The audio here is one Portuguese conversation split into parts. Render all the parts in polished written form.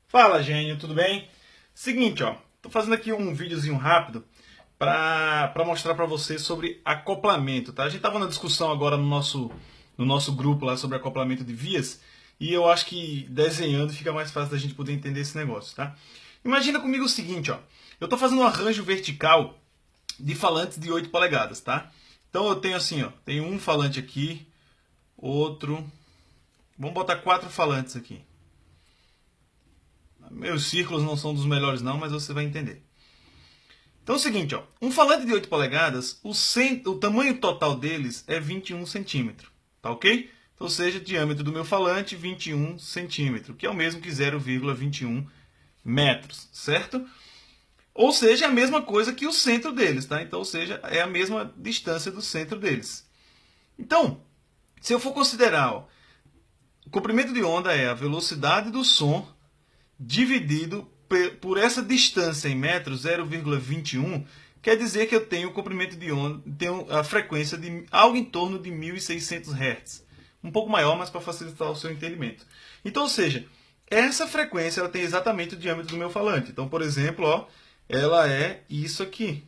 Fala, gênio, tudo bem? Seguinte, ó, tô fazendo aqui um videozinho rápido para mostrar para você sobre acoplamento, tá? A gente tava na discussão agora no nosso grupo lá sobre acoplamento de vias e eu acho que desenhando fica mais fácil da gente poder entender esse negócio, tá? Imagina comigo o seguinte, ó, eu tô fazendo um arranjo vertical de falantes de 8 polegadas, tá? Então eu tenho assim, ó, tenho um falante aqui, outro, vamos botar 4 falantes aqui. Meus círculos não são dos melhores não, mas você vai entender. Então é o seguinte, ó, um falante de 8 polegadas, o tamanho total deles é 21 centímetros, tá ok? Então, ou seja, o diâmetro do meu falante 21 centímetros, que é o mesmo que 0,21 metros, certo? Ou seja, é a mesma coisa que o centro deles, tá? Então, ou seja, é a mesma distância do centro deles. Então, se eu for considerar, ó, o comprimento de onda é a velocidade do som dividido por essa distância em metros, 0,21, quer dizer que eu tenho o comprimento de onda, tenho a frequência de algo em torno de 1600 Hz. Um pouco maior, mas para facilitar o seu entendimento. Então, ou seja, essa frequência ela tem exatamente o diâmetro do meu falante. Então, por exemplo, ó, ela é isso aqui.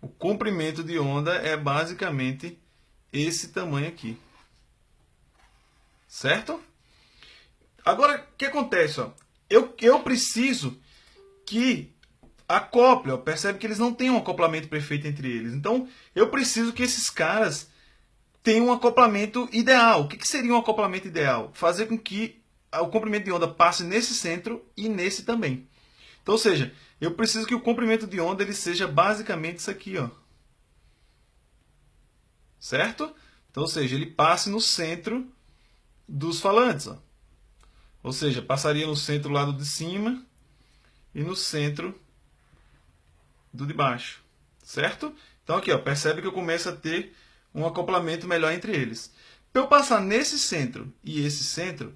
O comprimento de onda é basicamente esse tamanho aqui. Certo? Agora, o que acontece? Ó? Eu preciso que acople. Ó, percebe que eles não têm um acoplamento perfeito entre eles. Então, eu preciso que esses caras tenham um acoplamento ideal. O que seria um acoplamento ideal? Fazer com que o comprimento de onda passe nesse centro e nesse também. Então, ou seja, eu preciso que o comprimento de onda ele seja basicamente isso aqui. Ó. Certo? Então, ou seja, ele passe no centro dos falantes. Ó. Ou seja, passaria no centro lado de cima e no centro do de baixo. Certo? Então aqui, ó, percebe que eu começo a ter um acoplamento melhor entre eles. Para eu passar nesse centro e esse centro,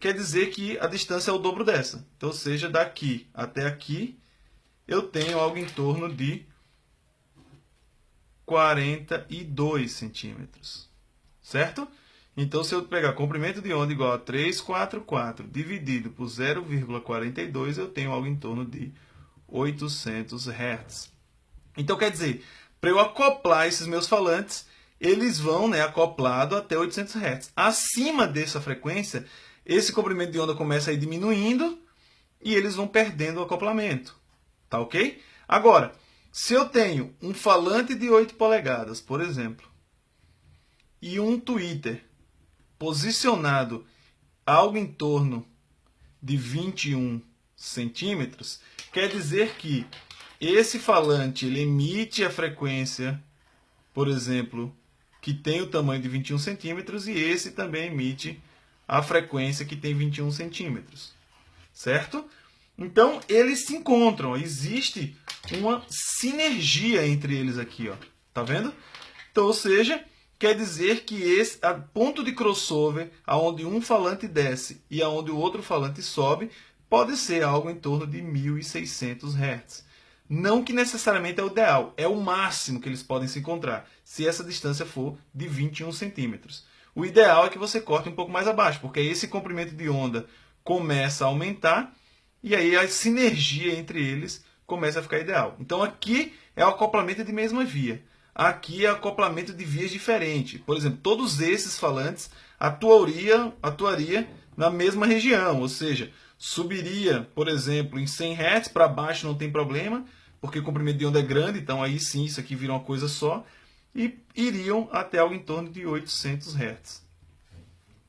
quer dizer que a distância é o dobro dessa. Então, ou seja, daqui até aqui, eu tenho algo em torno de 42 centímetros. Certo? Então, se eu pegar comprimento de onda igual a 344 dividido por 0,42, eu tenho algo em torno de 800 Hz. Então, quer dizer, para eu acoplar esses meus falantes, eles vão acoplado até 800 Hz. Acima dessa frequência, esse comprimento de onda começa a ir diminuindo e eles vão perdendo o acoplamento. Tá ok? Agora, se eu tenho um falante de 8 polegadas, por exemplo, e um tweeter posicionado algo em torno de 21 centímetros, quer dizer que esse falante ele emite a frequência, por exemplo, que tem o tamanho de 21 centímetros, e esse também emite a frequência que tem 21 centímetros. Certo? Então, eles se encontram. Existe uma sinergia entre eles aqui. Ó. Tá vendo? Então, ou seja, quer dizer que esse ponto de crossover, aonde um falante desce e aonde o outro falante sobe, pode ser algo em torno de 1600 Hz. Não que necessariamente é o ideal, é o máximo que eles podem se encontrar, se essa distância for de 21 centímetros. O ideal é que você corte um pouco mais abaixo, porque aí esse comprimento de onda começa a aumentar e aí a sinergia entre eles começa a ficar ideal. Então aqui é o acoplamento de mesma via. Aqui é acoplamento de vias diferentes. Por exemplo, todos esses falantes atuaria na mesma região, ou seja, subiria, por exemplo, em 100 Hz, para baixo não tem problema, porque o comprimento de onda é grande, então aí sim isso aqui vira uma coisa só, e iriam até algo em torno de 800 Hz.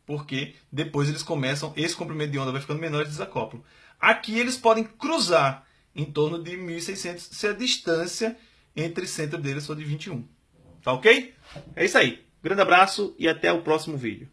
Porque depois eles começam, esse comprimento de onda vai ficando menor e desacoplam. Aqui eles podem cruzar em torno de 1600 se a distância entre o centro deles for de 21. Tá ok? É isso aí. Grande abraço e até o próximo vídeo.